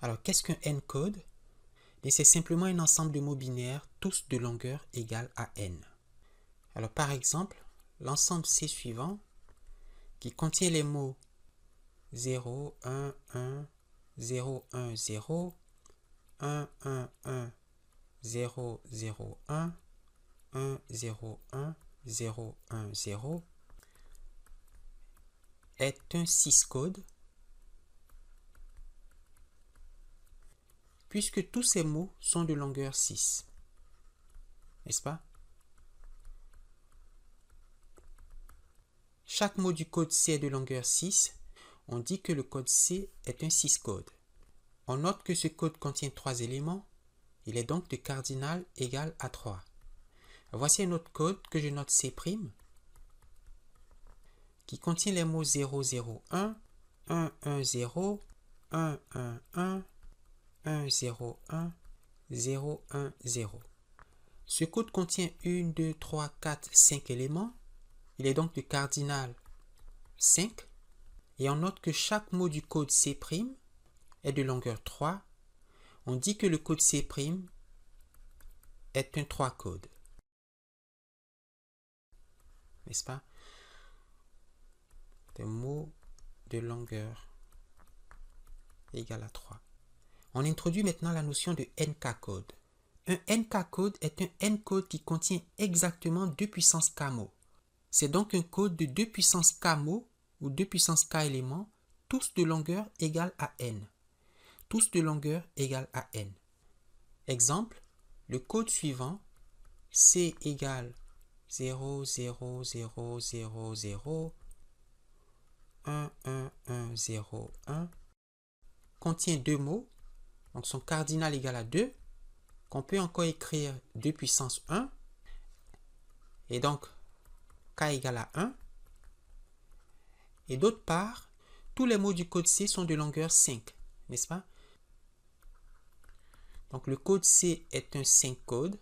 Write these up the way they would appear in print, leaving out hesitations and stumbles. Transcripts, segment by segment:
Alors, qu'est-ce qu'un N-code? C'est simplement un ensemble de mots binaires, tous de longueur égale à N. Alors, par exemple, l'ensemble C suivant, qui contient les mots 0, 1, 1, 0, 1, 0, 1, 1, 1, 0, 0, 1, 1, 0, 1, 0, 1, 0, est un 6 code, puisque tous ces mots sont de longueur 6. N'est-ce pas? Chaque mot du code C est de longueur 6. On dit que le code C est un 6 code. On note que ce code contient 3 éléments. Il est donc de cardinal égal à 3. Voici un autre code que je note C', qui contient les mots 0, 0, 1, 1, 1, 0, 1, 1, 1, 1, 0, 1, 0, 1, 0. Ce code contient 1, 2, 3, 4, 5 éléments. Il est donc de cardinal 5. Et on note que chaque mot du code C' est de longueur 3. On dit que le code C' est un 3 code. N'est-ce pas? Des mots de longueur égale à 3. On introduit maintenant la notion de NK code. Un NK code est un N-code qui contient exactement 2 puissance K mots. C'est donc un code de 2 puissance K mots ou 2 puissance K éléments, tous de longueur égale à N. Tous de longueur égale à N. Exemple, le code suivant, C égale 0, 0, 0, 0, 0, 1, 1, 1, 0, 1, contient deux mots, donc son cardinal égale à 2, qu'on peut encore écrire 2 puissance 1, et donc K égale à 1. Et d'autre part, tous les mots du code C sont de longueur 5, n'est-ce pas? Donc le code C est un 5 code.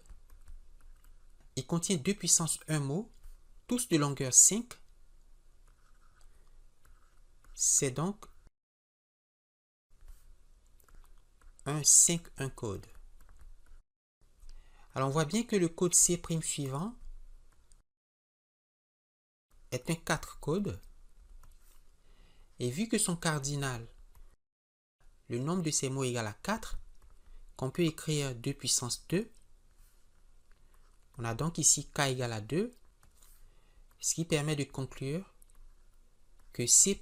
Il contient 2 puissance 1 mots, tous de longueur 5. C'est donc un 5-1 code. Alors on voit bien que le code C' suivant est un 4 code. Et vu que son cardinal, le nombre de ces mots est égal à 4, qu'on peut écrire 2 puissance 2, on a donc ici K égale à 2, ce qui permet de conclure que C'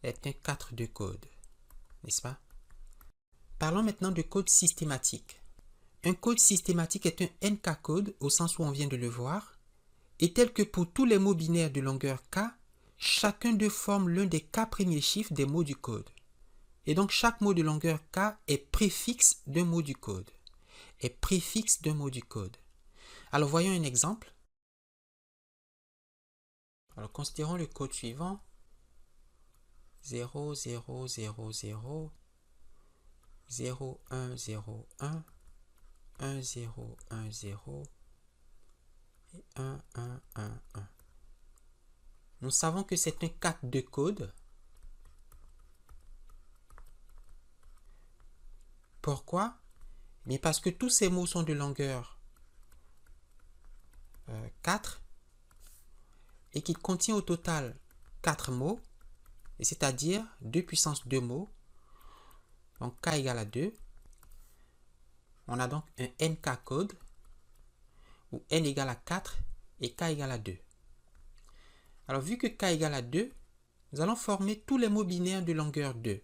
est un 4-2 code, n'est-ce pas? Parlons maintenant de code systématique. Un code systématique est un NK code au sens où on vient de le voir, et tel que pour tous les mots binaires de longueur K, chacun d'eux forme l'un des K premiers chiffres des mots du code. Et donc chaque mot de longueur K est préfixe d'un mot du code. Alors voyons un exemple. Alors considérons le code suivant. 0, 0, 0, 0, 0, 1, 0, 1, 1, 0, 1, 0, et 1, 1, 1, 1. Nous savons que c'est un 4-2 code. Pourquoi? Mais parce que tous ces mots sont de longueur 4 et qu'il contient au total 4 mots, c'est-à-dire 2 puissance 2 mots. Donc K égale à 2. On a donc un NK code où N égale à 4 et K égale à 2. Alors vu que K égale à 2, nous allons former tous les mots binaires de longueur 2.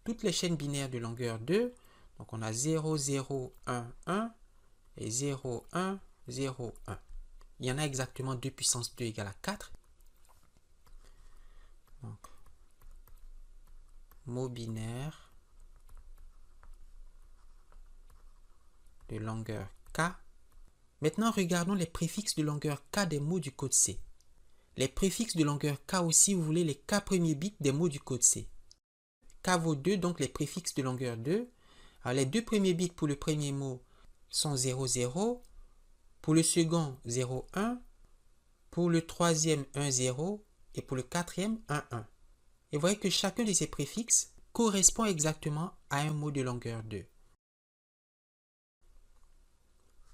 Toutes les chaînes binaires de longueur 2. Donc on a 0, 0, 1, 1 et 0, 1, 0, 1. Il y en a exactement 2 puissance 2 égale à 4. Donc, mots binaires de longueur K. Maintenant, regardons les préfixes de longueur K des mots du code C. Les préfixes de longueur K aussi, vous voulez les K premiers bits des mots du code C. K vaut 2, donc les préfixes de longueur 2. Alors, les deux premiers bits pour le premier mot sont 0, 0. Pour le second, 0, 1. Pour le troisième, 1, 0. Et pour le quatrième, 1, 1. Et voyez que chacun de ces préfixes correspond exactement à un mot de longueur 2.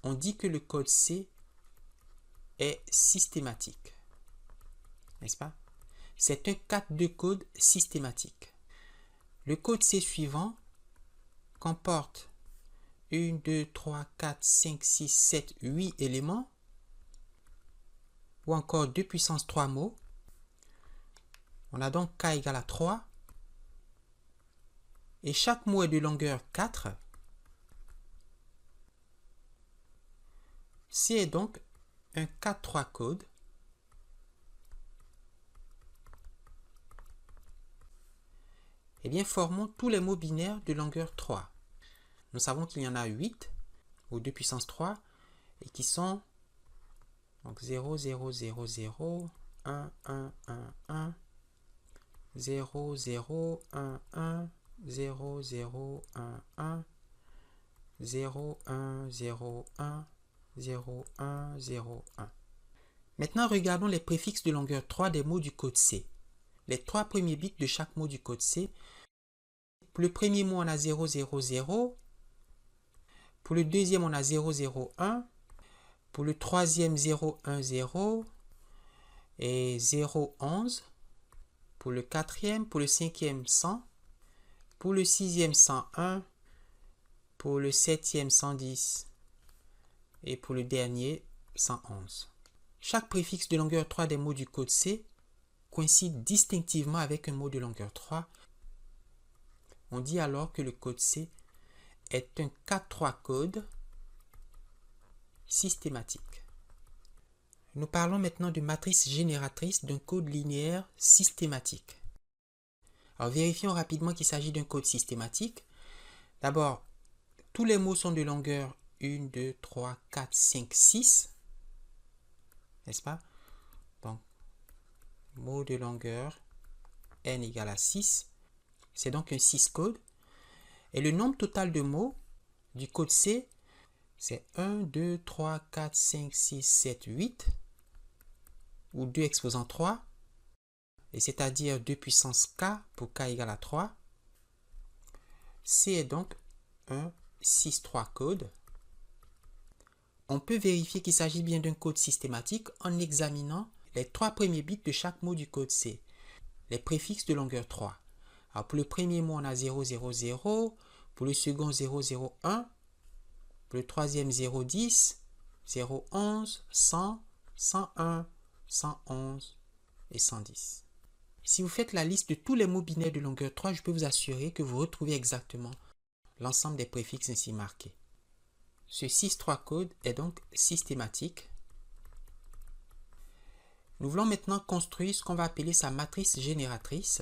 On dit que le code C est systématique. N'est-ce pas? C'est un 4-2 code systématique. Le code C suivant comporte 1, 2, 3, 4, 5, 6, 7, 8 éléments ou encore 2 puissance 3 mots. On a donc K égale à 3 et chaque mot est de longueur 4. C est donc un 4-3 code eh bien, formons tous les mots binaires de longueur 3. Nous savons qu'il y en a 8 ou 2 puissance 3 et qui sont donc 0, 0, 0, 0, 1, 1, 1, 1, 0, 0, 1, 1, 0, 0, 1, 1, 0, 1, 0, 1, 0, 1, 0, 1. Maintenant, regardons les préfixes de longueur 3 des mots du code C. Les 3 premiers bits de chaque mot du code C. Pour le premier mot, on a 0, 0, 0. Pour le deuxième, on a 0, 0, 1. Pour le troisième, 0, 1, 0. Et 0, 11. Pour le quatrième, pour le cinquième, 100. Pour le sixième, 101. Pour le septième, 110. Et pour le dernier, 111. Chaque préfixe de longueur 3 des mots du code C coïncide distinctivement avec un mot de longueur 3. On dit alors que le code C est un 4-3 code systématique. Nous parlons maintenant de matrice génératrice d'un code linéaire systématique. Alors vérifions rapidement qu'il s'agit d'un code systématique. D'abord, tous les mots sont de longueur 1, 2, 3, 4, 5, 6. N'est-ce pas? Donc, mot de longueur n égale à 6. C'est donc un 6 code. Et le nombre total de mots du code C, c'est 1, 2, 3, 4, 5, 6, 7, 8. Ou 2 exposant 3. Et c'est-à-dire 2 puissance K pour K égale à 3. C est donc un 6-3 code. On peut vérifier qu'il s'agit bien d'un code systématique en examinant les 3 premiers bits de chaque mot du code C, les préfixes de longueur 3. Alors pour le premier mot, on a 0, 0, 0. Pour le second, 0, 0, 1. Pour le troisième, 0, 10. 0, 11, 100, 101, 111 et 110. Si vous faites la liste de tous les mots binaires de longueur 3, je peux vous assurer que vous retrouvez exactement l'ensemble des préfixes ainsi marqués. Ce 6-3 code est donc systématique. Nous voulons maintenant construire ce qu'on va appeler sa matrice génératrice.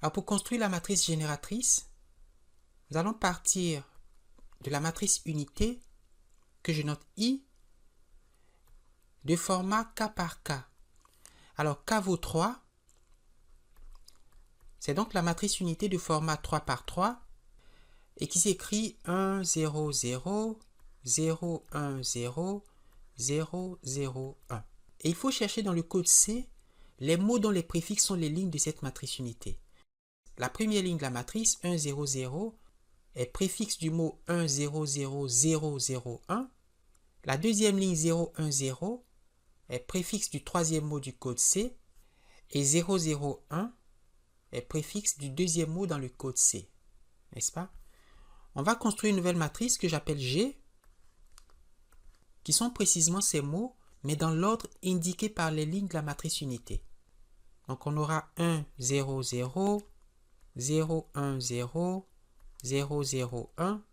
Alors pour construire la matrice génératrice, nous allons partir de la matrice unité que je note I de format K par K. Alors K vaut 3. C'est donc la matrice unité de format 3 par 3 et qui s'écrit 1, 0, 0, 0, 1, 0, 0, 0, 1. Et il faut chercher dans le code C les mots dont les préfixes sont les lignes de cette matrice unité. La première ligne de la matrice 1, 0, 0 est préfixe du mot 1, 0, 0, 0, 0, 1. La deuxième ligne 0, 1, 0 est préfixe du troisième mot du code C et 0, 0, 1 est préfixe du deuxième mot dans le code C. N'est-ce pas? On va construire une nouvelle matrice que j'appelle G, qui sont précisément ces mots, mais dans l'ordre indiqué par les lignes de la matrice unité. Donc on aura 1, 0, 0, 0, 1, 0, 0, 0, 1.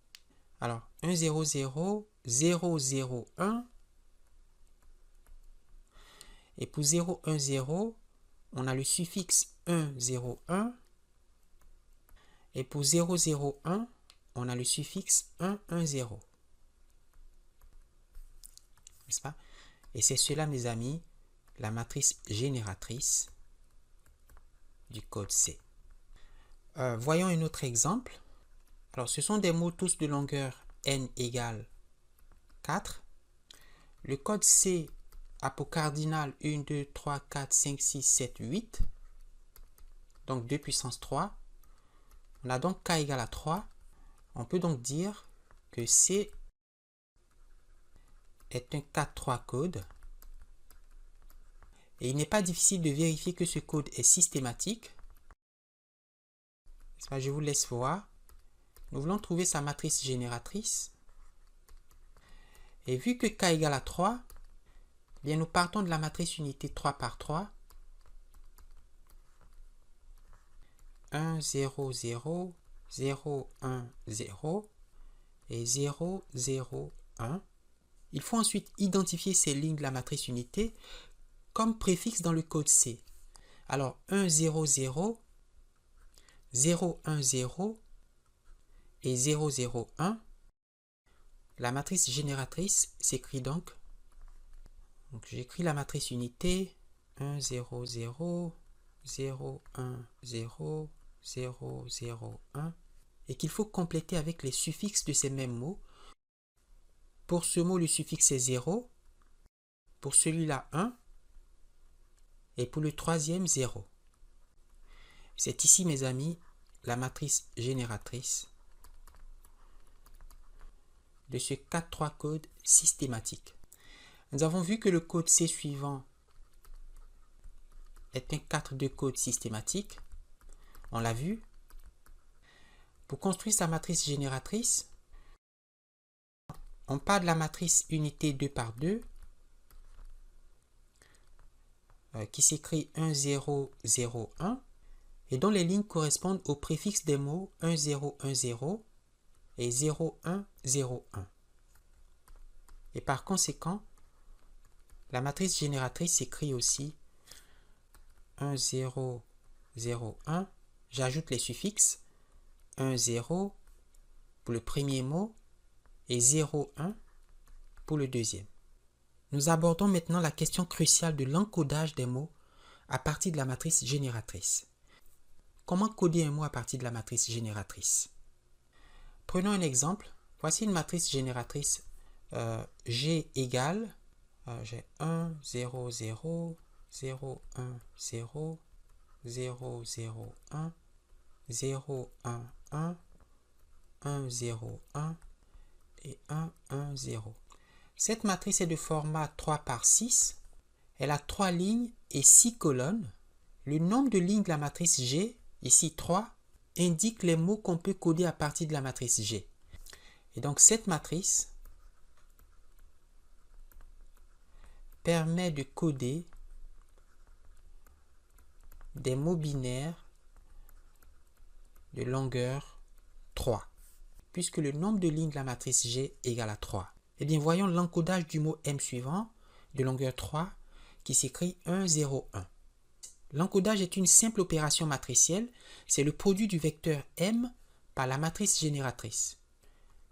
Alors 1, 0, 0, 0, 0, 1. Et pour 0, 1, 0, on a le suffixe 1, 0, 1. Et pour 0, 0, 1, on a le suffixe 1, 1, 0. N'est-ce pas? Et c'est cela, mes amis, la matrice génératrice du code C. Voyons un autre exemple. Alors, ce sont des mots tous de longueur n égale 4. Le code C pour cardinal 1, 2, 3, 4, 5, 6, 7, 8. Donc 2 puissance 3. On a donc k égale à 3. On peut donc dire que C est un 4-3 code. Et il n'est pas difficile de vérifier que ce code est systématique. Je vous laisse voir. Nous voulons trouver sa matrice génératrice. Et vu que k égale à 3, bien nous partons de la matrice unité 3 par 3. 1, 0, 0, 0, 1, 0 et 0, 0, 1. Il faut ensuite identifier ces lignes de la matrice unité comme préfixe dans le code C. Alors 1, 0, 0, 0, 1, 0 et 0, 0, 1. La matrice génératrice s'écrit donc j'écris la matrice unité 1, 0, 0, 0, 1, 0, 0, 0, 1 et qu'il faut compléter avec les suffixes de ces mêmes mots. Pour ce mot, le suffixe est 0, pour celui-là 1 et pour le troisième 0. C'est ici, mes amis, la matrice génératrice de ce 4-3 code systématique. Nous avons vu que le code C suivant est un 4-2 code systématique. On l'a vu. Pour construire sa matrice génératrice, on part de la matrice unité 2 par 2 qui s'écrit 1, 0, 0, 1 et dont les lignes correspondent aux préfixes des mots 1, 0, 1, 0 et 0, 1, 0, 1. Et par conséquent, la matrice génératrice s'écrit aussi 1, 0, 0, 1. J'ajoute les suffixes 1, 0 pour le premier mot et 0, 1 pour le deuxième. Nous abordons maintenant la question cruciale de l'encodage des mots à partir de la matrice génératrice. Comment coder un mot à partir de la matrice génératrice? Prenons un exemple. Voici une matrice génératrice G égale j'ai 1, 0, 0, 0, 1, 0, 0, 0, 1, 0, 1, 1, 1, 0, 1 et 1, 1, 0. Cette matrice est de format 3 par 6. Elle a 3 lignes et 6 colonnes. Le nombre de lignes de la matrice G, ici 3, indique les mots qu'on peut coder à partir de la matrice G. Et donc cette matrice permet de coder des mots binaires de longueur 3, puisque le nombre de lignes de la matrice G égale à 3. Eh bien, voyons l'encodage du mot M suivant, de longueur 3, qui s'écrit 1, 0, 1. L'encodage est une simple opération matricielle, c'est le produit du vecteur M par la matrice génératrice.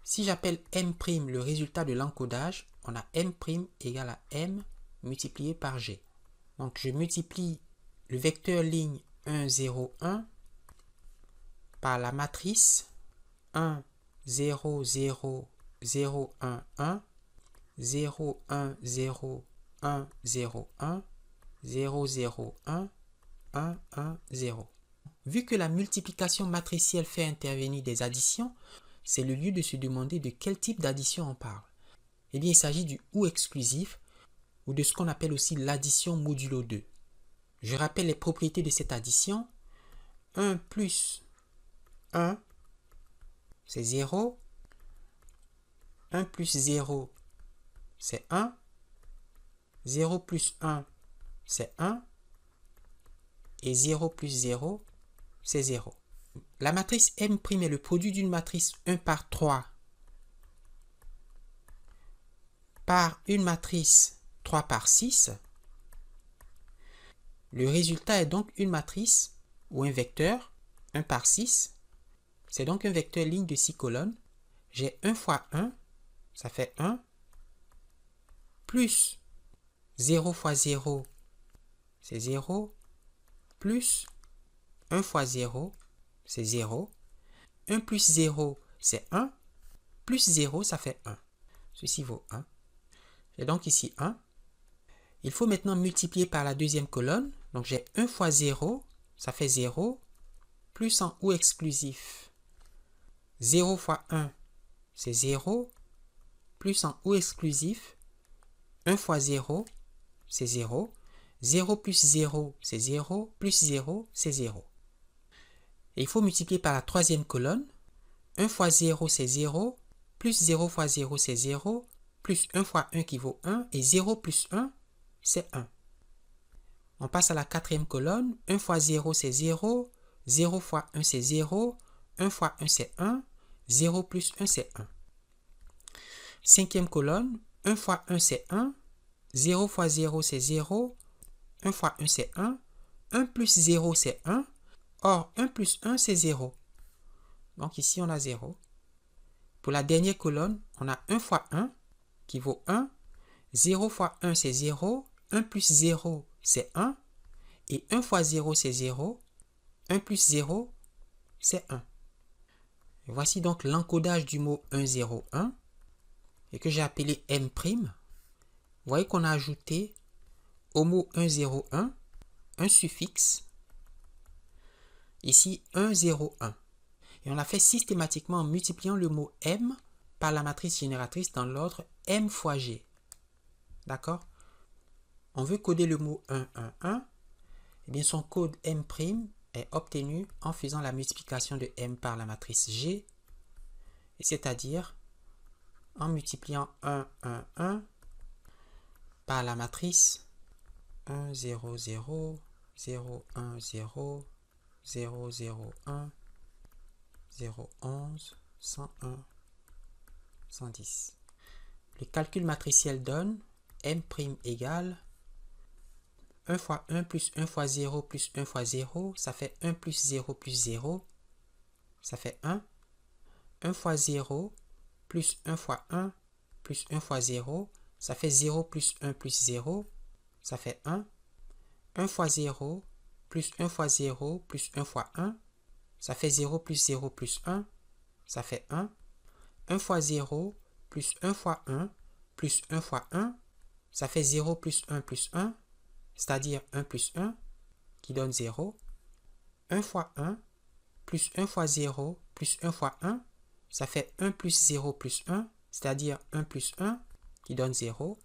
Si j'appelle M' le résultat de l'encodage, on a M' égale à M multiplié par G. Donc je multiplie le vecteur ligne 1, 0, 1 par la matrice 1, 0, 0, 0, 1, 1, 0, 1, 0, 1, 0, 1, 0, 0, 1, 1, 1, 0. Vu que la multiplication matricielle fait intervenir des additions, c'est le lieu de se demander de quel type d'addition on parle. Eh bien, il s'agit du ou exclusif ou de ce qu'on appelle aussi l'addition modulo 2. Je rappelle les propriétés de cette addition. 1 plus 1, c'est 0. 1 plus 0, c'est 1. 0 plus 1, c'est 1. Et 0 plus 0, c'est 0. La matrice M' est le produit d'une matrice 1 par 3 par une matrice 3 par 6. Le résultat est donc une matrice ou un vecteur 1 par 6. C'est donc un vecteur ligne de 6 colonnes. J'ai 1 fois 1, ça fait 1, plus 0 fois 0, c'est 0, plus 1 fois 0, c'est 0. 1 plus 0, c'est 1. Plus 0, ça fait 1. Ceci vaut 1. J'ai donc ici 1. Il faut maintenant multiplier par la deuxième colonne. Donc j'ai 1 fois 0, ça fait 0, plus en ou exclusif. 0 fois 1, c'est 0, plus en ou exclusif. 1 fois 0, c'est 0. 0 plus 0, c'est 0, plus 0, c'est 0. Et il faut multiplier par la troisième colonne. 1 fois 0, c'est 0, plus 0 fois 0, c'est 0, plus 1 fois 1 qui vaut 1, et 0 plus 1, c'est 1. On passe à la quatrième colonne. 1 fois 0, c'est 0, 0 fois 1, c'est 0, 1 fois 1, c'est 1, 0 plus 1, c'est 1. Cinquième colonne. 1 fois 1, c'est 1, 0 fois 0, c'est 0, 1 fois 1, c'est 1, 1 plus 0, c'est 1, or 1 plus 1, c'est 0. Donc ici, on a 0. Pour la dernière colonne, on a 1 fois 1 qui vaut 1, 0 fois 1, c'est 0, 1 plus 0, c'est 1, et 1 fois 0, c'est 0, 1 plus 0, c'est 1. Et voici donc l'encodage du mot 101 et que j'ai appelé M'. Vous voyez qu'on a ajouté au mot 101 un suffixe, ici 101. Et on l'a fait systématiquement en multipliant le mot M par la matrice génératrice dans l'ordre M fois G. D'accord? On veut coder le mot 111. Eh bien, son code M' est obtenu en faisant la multiplication de M par la matrice G, c'est-à-dire en multipliant 111 par la matrice 1, 0, 0, 0, 1, 0, 0, 0, 1, 0, 11, 101, 110. Le calcul matriciel donne M' égale 1 fois 1 plus 1 fois 0 plus 1 fois 0, ça fait 1 plus 0 plus 0, ça fait 1. 1 fois 0 plus 1 fois 1 plus 1 fois 0, ça fait 0 plus 1 plus 0, ça fait 1. 1 fois 0 plus 1 fois 0 plus 1 fois 1, ça fait 0 plus 0 plus 1, ça fait 1. 1 fois 0 plus 1 fois 1 plus 1 fois 1, ça fait 0 plus 1 plus 1, c'est-à-dire 1 plus 1, qui donne 0. 1 fois 1 plus 1 fois 0 plus 1 fois 1, ça fait 1 plus 0 plus 1, c'est-à-dire 1 plus 1, qui donne 0.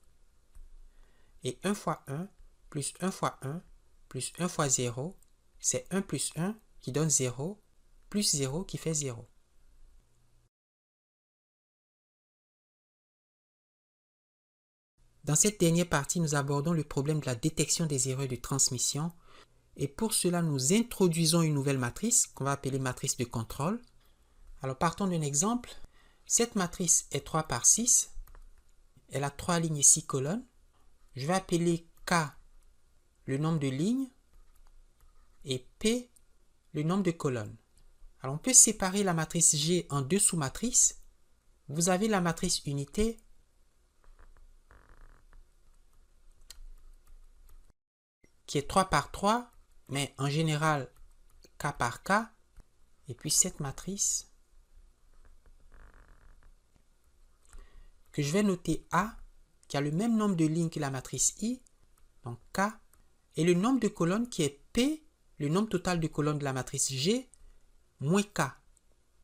Et 1 fois 1 plus 1 fois 1 plus 1 fois 0, c'est 1 plus 1, qui donne 0, plus 0 qui fait 0. Dans cette dernière partie, nous abordons le problème de la détection des erreurs de transmission. Et pour cela, nous introduisons une nouvelle matrice qu'on va appeler matrice de contrôle. Alors partons d'un exemple. Cette matrice est 3 par 6. Elle a 3 lignes et 6 colonnes. Je vais appeler K le nombre de lignes et P le nombre de colonnes. Alors on peut séparer la matrice G en deux sous-matrices. Vous avez la matrice unité qui est 3 par 3, mais en général K par K. Et puis cette matrice que je vais noter A, qui a le même nombre de lignes que la matrice I, donc K, et le nombre de colonnes qui est P, le nombre total de colonnes de la matrice G, moins K,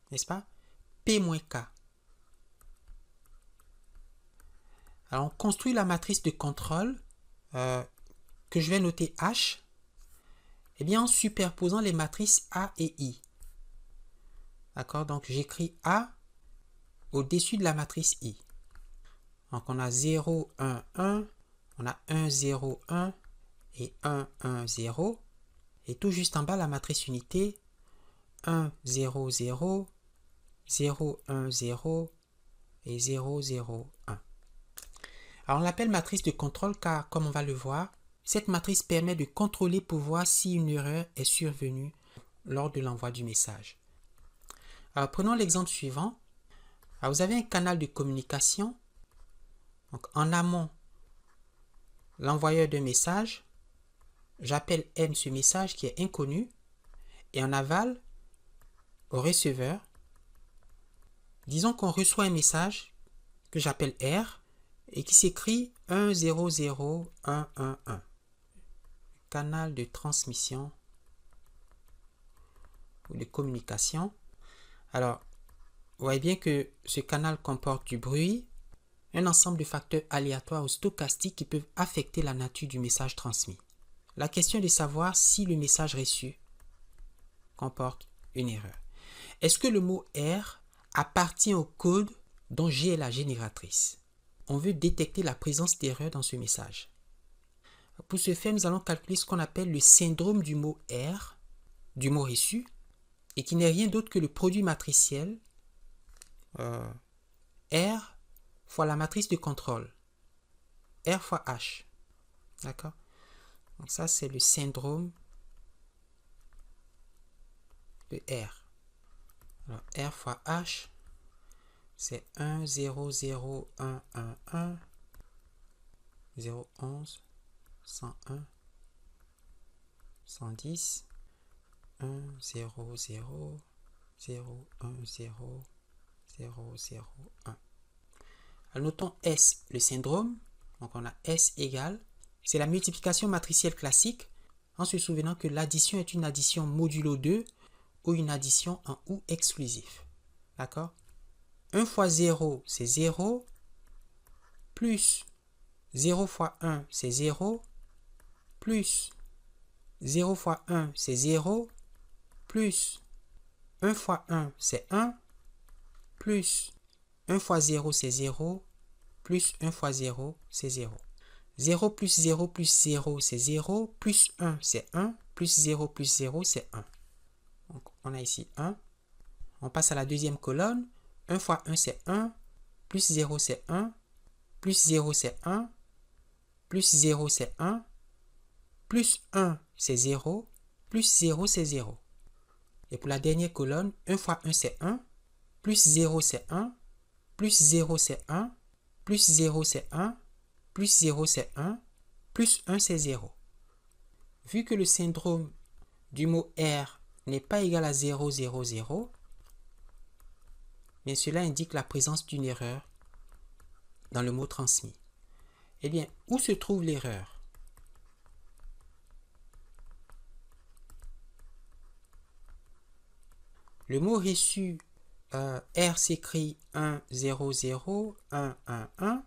n'est-ce pas? P moins K. Alors on construit la matrice de contrôle que je vais noter H, eh bien en superposant les matrices A et I. D'accord? Donc j'écris A au-dessus de la matrice I. Donc on a 0, 1, 1, on a 1, 0, 1 et 1, 1, 0. Et tout juste en bas, la matrice unité, 1, 0, 0, 0, 1, 0 et 0, 0, 1. Alors on l'appelle matrice de contrôle car, comme on va le voir, cette matrice permet de contrôler pour voir si une erreur est survenue lors de l'envoi du message. Alors prenons l'exemple suivant. Alors, vous avez un canal de communication. Donc, en amont, l'envoyeur de message, j'appelle M ce message qui est inconnu. Et en aval, au receveur, disons qu'on reçoit un message que j'appelle R. et qui s'écrit 100111. Canal de transmission ou de communication. Alors, vous voyez bien que ce canal comporte du bruit, un ensemble de facteurs aléatoires ou stochastiques qui peuvent affecter la nature du message transmis. La question est de savoir si le message reçu comporte une erreur. Est-ce que le mot R appartient au code dont G est la génératrice? On veut détecter la présence d'erreur dans ce message. Pour ce faire, nous allons calculer ce qu'on appelle le syndrome du mot R, du mot reçu, et qui n'est rien d'autre que le produit matriciel R fois la matrice de contrôle, R fois H. D'accord? Donc ça, c'est le syndrome de R. Alors, R fois H, c'est 1, 0, 0, 1, 1, 1, 0, 11, 101, 110, 1, 0, 0, 0, 1, 0, 0, 0, 1. Alors, notons S, le syndrome. Donc, on a S égale, c'est la multiplication matricielle classique, en se souvenant que l'addition est une addition modulo 2 ou une addition en ou exclusif. D'accord? 1 fois 0, c'est 0, plus 0 fois 1, c'est 0, plus 0 fois 1, c'est 0, plus 1 fois 1, c'est 1, plus 1 fois 0, c'est 0, plus 1 fois 0, c'est 0. 0 plus 0 plus 0, c'est 0, plus 1, c'est 1, plus 0 plus 0, c'est 1. Donc, on a ici 1. On passe à la deuxième colonne. 1 fois 1, c'est 1, plus 0, c'est 1, plus 0, c'est 1, plus 0, c'est 1, plus 1, c'est 0, plus 0, c'est 0. Et pour la dernière colonne, 1 fois 1, c'est 1, plus 0, c'est 1, plus 0, c'est 1, plus 0, c'est 1, plus 0, c'est 1, plus 1, c'est 0. Vu que le syndrome du mot R n'est pas égal à 0, 0, 0, mais cela indique la présence d'une erreur dans le mot transmis. Eh bien, où se trouve l'erreur? Le mot reçu R s'écrit 1, 0, 0, 1, 1, 1.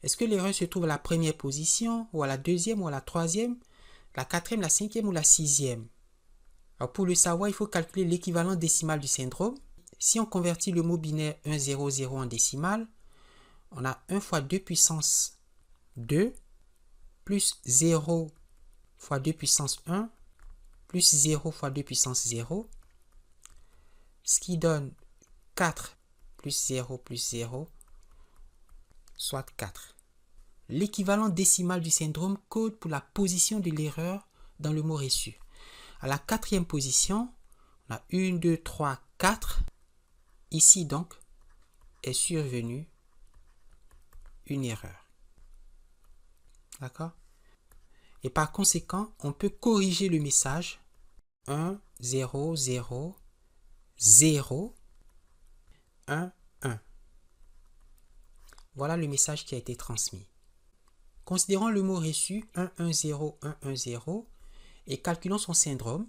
Est-ce que l'erreur se trouve à la première position, ou à la deuxième, ou à la troisième, la quatrième, la cinquième ou la sixième? Alors pour le savoir, il faut calculer l'équivalent décimal du syndrome. Si on convertit le mot binaire 1, 0, 0 en décimale, on a 1 fois 2 puissance 2, plus 0 fois 2 puissance 1, plus 0 fois 2 puissance 0, ce qui donne 4 plus 0 plus 0, soit 4. L'équivalent décimal du syndrome code pour la position de l'erreur dans le mot reçu. À la quatrième position, on a 1, 2, 3, 4. Ici donc est survenue une erreur. D'accord? Et par conséquent, on peut corriger le message 1, 0, 0, 0, 1, 1. Voilà le message qui a été transmis. Considérons le mot reçu 1, 1, 0, 1, 1, 0 et calculons son syndrome.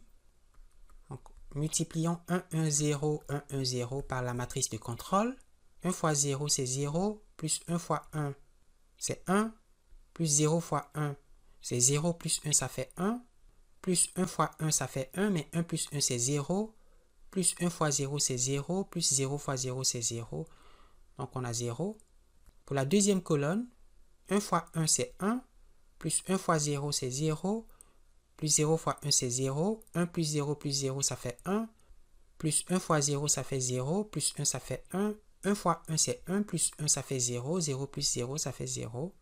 Donc, multiplions 1, 1, 0, 1, 1, 0 par la matrice de contrôle. 1 fois 0, c'est 0, plus 1 fois 1, c'est 1, plus 0 fois 1, c'est 0, plus 1, ça fait 1, plus 1 fois 1, ça fait 1, mais 1 plus 1, c'est 0, plus 1 fois 0, c'est 0, plus 0 fois 0, c'est 0. Donc, on a 0. Pour la deuxième colonne, 1 fois 1, c'est 1, plus 1 fois 0, c'est 0, plus 0 fois 1, c'est 0, 1 plus 0, ça fait 1, plus 1 fois 0, ça fait 0, plus 1, ça fait 1, 1 fois 1, c'est 1, plus 1, ça fait 0, 0 plus 0, ça fait 0,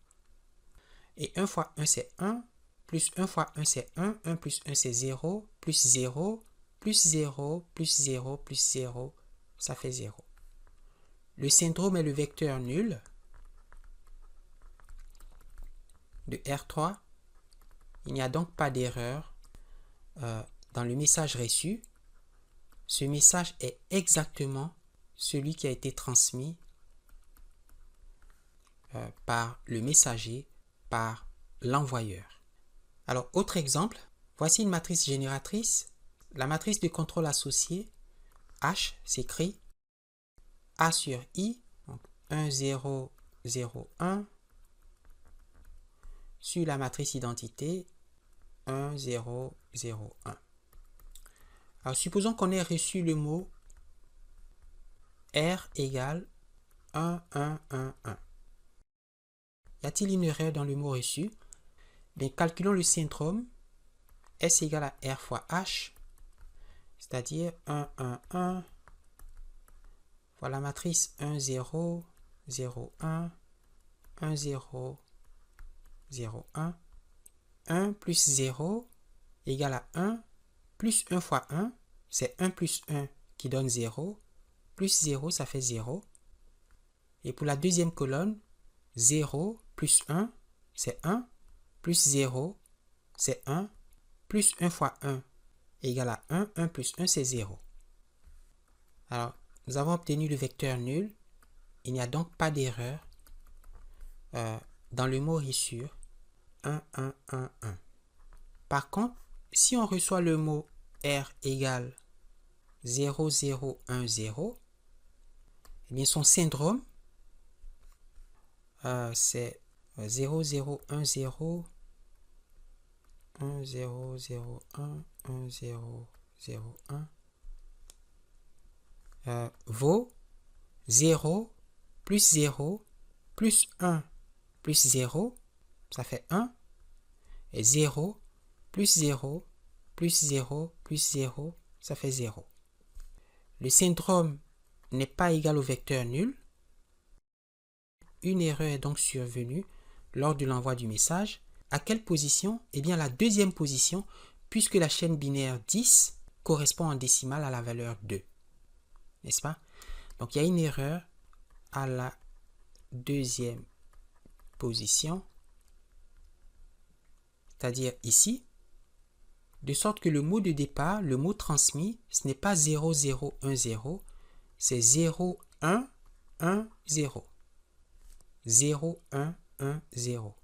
et 1 fois 1, c'est 1, plus 1 fois 1, c'est 1, 1 plus 1, c'est 0, plus 0, plus 0, plus 0, plus 0, ça fait 0. Le syndrome est le vecteur nul de R3. Il n'y a donc pas d'erreur dans le message reçu. Ce message est exactement celui qui a été transmis par le messager, par l'envoyeur. Alors, autre exemple, voici une matrice génératrice. La matrice de contrôle associée, H, s'écrit A sur I, donc 1, 0, 0, 1, sur la matrice identité 1, 0, 0, 1. Alors, supposons qu'on ait reçu le mot R égale 1, 1, 1, 1. Y a-t-il une erreur dans le mot reçu? Bien, calculons le syndrome S égale à R fois H, c'est-à-dire 1, 1, 1. Voilà la matrice 1, 0, 0, 1, 1, 0, 0, 1. 1 plus 0 égale à 1, plus 1 fois 1, c'est 1 plus 1 qui donne 0, plus 0, ça fait 0. Et pour la deuxième colonne, 0 plus 1, c'est 1, plus 0, c'est 1, plus 1 fois 1 égale à 1, 1 plus 1, c'est 0. Alors, nous avons obtenu le vecteur nul. Il n'y a donc pas d'erreur dans le mot reçu 1, 1, 1, 1. Par contre, si on reçoit le mot R égale 0, 0, 1, 0, eh bien son syndrome, c'est 0, 0, 1, 0, 1, 0, 0, 1, 1, 0, 0, 1, vaut 0 plus 0 plus 1 plus 0, ça fait 1, et 0 plus 0 plus 0 plus 0, ça fait 0. Le syndrome n'est pas égal au vecteur nul. Une erreur est donc survenue lors de l'envoi du message. À quelle position? Eh bien, la deuxième position, puisque la chaîne binaire 10 correspond en décimale à la valeur 2. N'est-ce pas? Donc, il y a une erreur à la deuxième position, c'est-à-dire ici, de sorte que le mot de départ, le mot transmis, ce n'est pas 0, 0, 1, 0, c'est 0, 1, 1, 0. 0, 1, 1, 0.